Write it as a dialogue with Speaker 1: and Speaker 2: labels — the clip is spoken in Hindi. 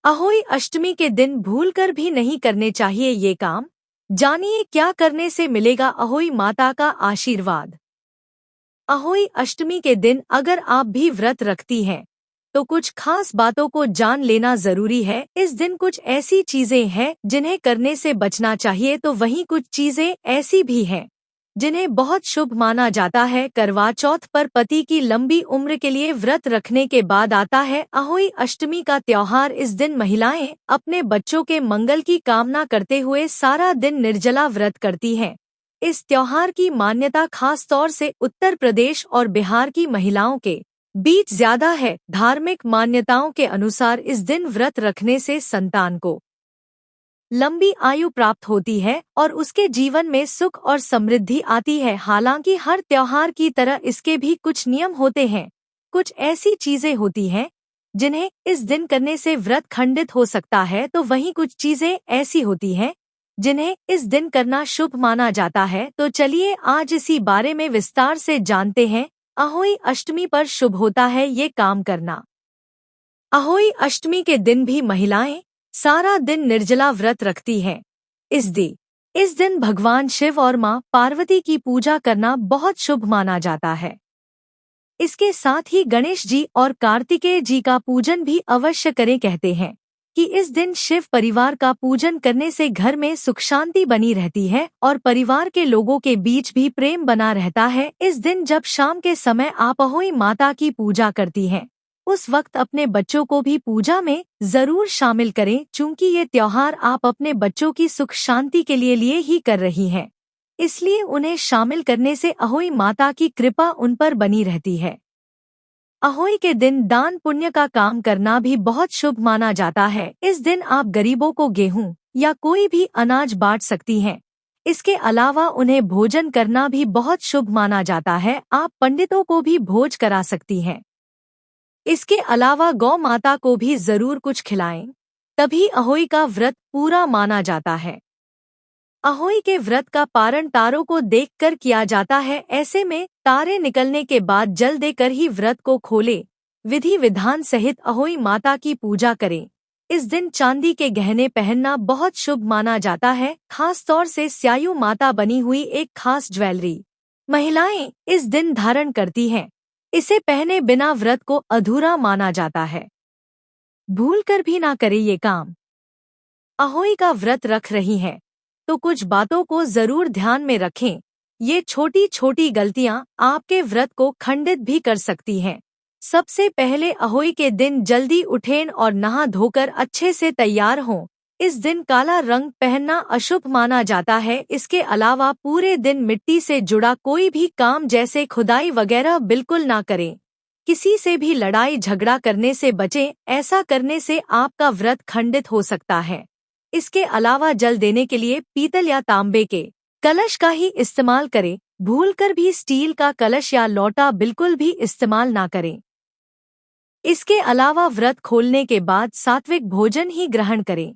Speaker 1: अहोई अष्टमी के दिन भूलकर भी नहीं करने चाहिए ये काम। जानिए क्या करने से मिलेगा अहोई माता का आशीर्वाद। अहोई अष्टमी के दिन अगर आप भी व्रत रखती हैं तो कुछ खास बातों को जान लेना जरूरी है। इस दिन कुछ ऐसी चीजें हैं जिन्हें करने से बचना चाहिए, तो वहीं कुछ चीजें ऐसी भी हैं जिन्हें बहुत शुभ माना जाता है। करवा चौथ पर पति की लंबी उम्र के लिए व्रत रखने के बाद आता है अहोई अष्टमी का त्योहार। इस दिन महिलाएं अपने बच्चों के मंगल की कामना करते हुए सारा दिन निर्जला व्रत करती हैं। इस त्योहार की मान्यता खास तौर से उत्तर प्रदेश और बिहार की महिलाओं के बीच ज्यादा है। धार्मिक मान्यताओं के अनुसार इस दिन व्रत रखने से संतान को लंबी आयु प्राप्त होती है और उसके जीवन में सुख और समृद्धि आती है। हालांकि हर त्योहार की तरह इसके भी कुछ नियम होते हैं। कुछ ऐसी चीजें होती हैं जिन्हें इस दिन करने से व्रत खंडित हो सकता है, तो वहीं कुछ चीजें ऐसी होती हैं जिन्हें इस दिन करना शुभ माना जाता है। तो चलिए आज इसी बारे में विस्तार से जानते हैं। अहोई अष्टमी पर शुभ होता है ये काम करना। अहोई अष्टमी के दिन भी महिलाएं सारा दिन निर्जला व्रत रखती हैं। इस दिन भगवान शिव और मां पार्वती की पूजा करना बहुत शुभ माना जाता है। इसके साथ ही गणेश जी और कार्तिकेय जी का पूजन भी अवश्य करें। कहते हैं कि इस दिन शिव परिवार का पूजन करने से घर में सुख शांति बनी रहती है और परिवार के लोगों के बीच भी प्रेम बना रहता है। इस दिन जब शाम के समय आप अहोई माता की पूजा करती हैं, उस वक्त अपने बच्चों को भी पूजा में जरूर शामिल करें, चूंकि ये त्योहार आप अपने बच्चों की सुख शांति के लिए ही कर रही हैं। इसलिए उन्हें शामिल करने से अहोई माता की कृपा उन पर बनी रहती है। अहोई के दिन दान पुण्य का काम करना भी बहुत शुभ माना जाता है। इस दिन आप गरीबों को गेहूं या कोई भी अनाज बांट सकती हैं। इसके अलावा उन्हें भोजन करना भी बहुत शुभ माना जाता है। आप पंडितों को भी भोज करा सकती हैं। इसके अलावा गौ माता को भी जरूर कुछ खिलाएं, तभी अहोई का व्रत पूरा माना जाता है। अहोई के व्रत का पारण तारों को देखकर किया जाता है। ऐसे में तारे निकलने के बाद जल देकर ही व्रत को खोले। विधि विधान सहित अहोई माता की पूजा करें। इस दिन चांदी के गहने पहनना बहुत शुभ माना जाता है, खास तौर से स्यायु माता बनी हुई एक खास ज्वेलरी महिलाएं इस दिन धारण करती हैं। इसे पहने बिना व्रत को अधूरा माना जाता है। भूलकर भी ना करें ये काम। अहोई का व्रत रख रही हैं तो कुछ बातों को जरूर ध्यान में रखें। ये छोटी छोटी गलतियां आपके व्रत को खंडित भी कर सकती हैं। सबसे पहले अहोई के दिन जल्दी उठें और नहा धोकर अच्छे से तैयार हों। इस दिन काला रंग पहनना अशुभ माना जाता है। इसके अलावा पूरे दिन मिट्टी से जुड़ा कोई भी काम जैसे खुदाई वगैरह बिल्कुल ना करें। किसी से भी लड़ाई झगड़ा करने से बचें, ऐसा करने से आपका व्रत खंडित हो सकता है। इसके अलावा जल देने के लिए पीतल या तांबे के कलश का ही इस्तेमाल करें। भूलकर भी स्टील का कलश या लोटा बिल्कुल भी इस्तेमाल ना करें। इसके अलावा व्रत खोलने के बाद सात्विक भोजन ही ग्रहण करें।